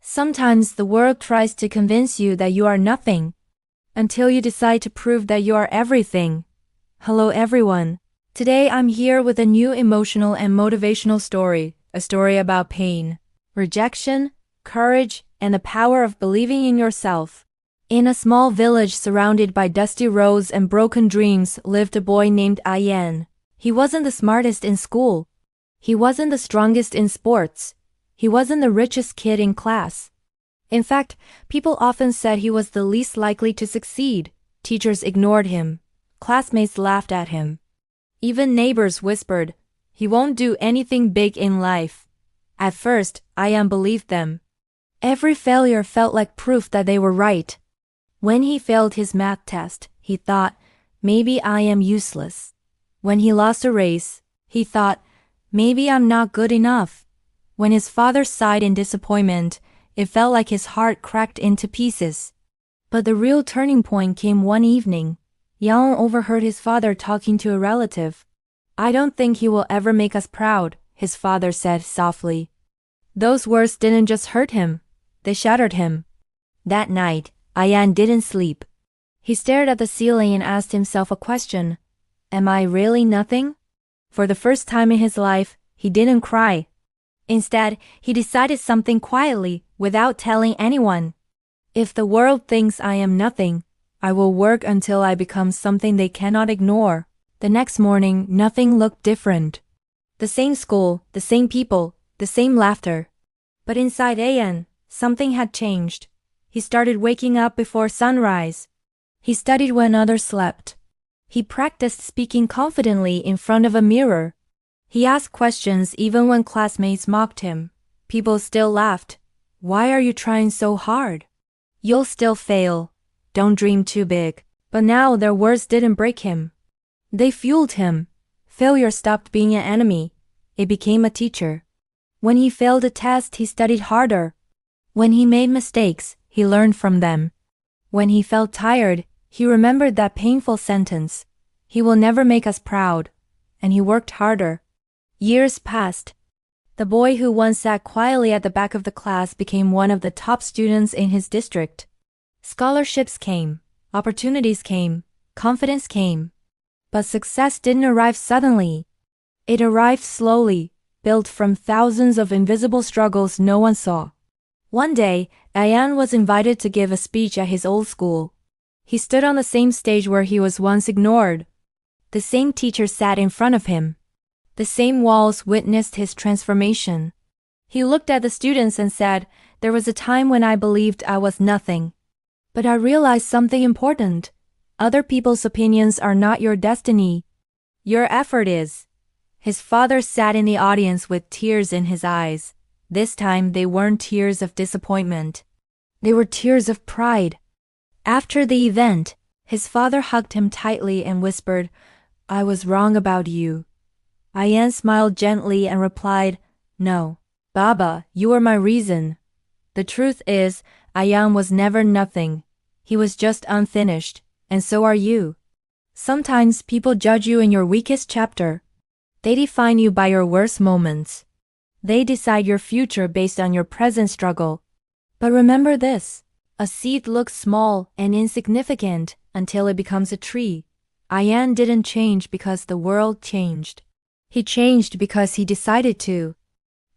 Sometimes the world tries to convince you that you are nothing, until you decide to prove that you are everything. Hello everyone. Today I'm here with a new emotional and motivational story, a story about pain, rejection, courage, and the power of believing in yourself. In a small village surrounded by dusty roads and broken dreams lived a boy named Ayan. He wasn't the smartest in school. He wasn't the strongest in sports. He wasn't the richest kid in class. In fact, people often said he was the least likely to succeed. Teachers ignored him. Classmates laughed at him. Even neighbors whispered, "He won't do anything big in life." At first, Ayan believed them. Every failure felt like proof that they were right. When he failed his math test, he thought, maybe I am useless. When he lost a race, he thought, maybe I'm not good enough. When his father sighed in disappointment, it felt like his heart cracked into pieces. But the real turning point came one evening. Yang overheard his father talking to a relative. "I don't think he will ever make us proud," his father said softly. Those words didn't just hurt him, they shattered him. That night, Ayan didn't sleep. He stared at the ceiling and asked himself a question. Am I really nothing? For the first time in his life, he didn't cry. Instead, he decided something quietly, without telling anyone. If the world thinks I am nothing, I will work until I become something they cannot ignore. The next morning, nothing looked different. The same school, the same people, the same laughter. But inside Ayan, something had changed. He started waking up before sunrise. He studied when others slept. He practiced speaking confidently in front of a mirror. He asked questions even when classmates mocked him. People still laughed. "Why are you trying so hard? You'll still fail. Don't dream too big." But now their words didn't break him. They fueled him. Failure stopped being an enemy. It became a teacher. When he failed a test, he studied harder. When he made mistakes, he learned from them. When he felt tired, he remembered that painful sentence, "He will never make us proud," and he worked harder. Years passed. The boy who once sat quietly at the back of the class became one of the top students in his district. Scholarships came, opportunities came, confidence came. But success didn't arrive suddenly. It arrived slowly, built from thousands of invisible struggles no one saw. One day, Ayan was invited to give a speech at his old school. He stood on the same stage where he was once ignored. The same teacher sat in front of him. The same walls witnessed his transformation. He looked at the students and said, "There was a time when I believed I was nothing. But I realized something important. Other people's opinions are not your destiny. Your effort is." His father sat in the audience with tears in his eyes. This time they weren't tears of disappointment. They were tears of pride. After the event, his father hugged him tightly and whispered, "I was wrong about you." Ayan smiled gently and replied, "No, Baba, you are my reason." The truth is, Ayan was never nothing. He was just unfinished, and so are you. Sometimes people judge you in your weakest chapter. They define you by your worst moments. They decide your future based on your present struggle. But remember this, a seed looks small and insignificant until it becomes a tree. Ayan didn't change because the world changed. He changed because he decided to.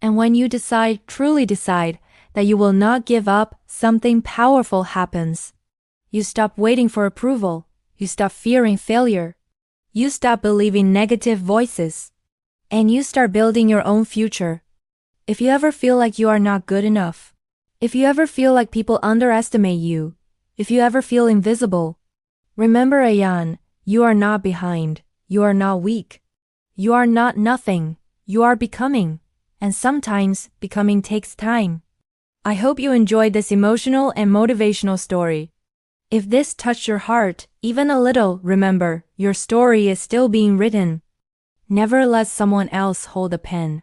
And when you decide, truly decide, that you will not give up, something powerful happens. You stop waiting for approval. You stop fearing failure. You stop believing negative voices. And you start building your own future. If you ever feel like you are not good enough, if you ever feel like people underestimate you, if you ever feel invisible, remember Ayan, you are not behind, you are not weak. You are not nothing, you are becoming, and sometimes becoming takes time. I hope you enjoyed this emotional and motivational story. If this touched your heart, even a little, remember, your story is still being written. Never let someone else hold a pen.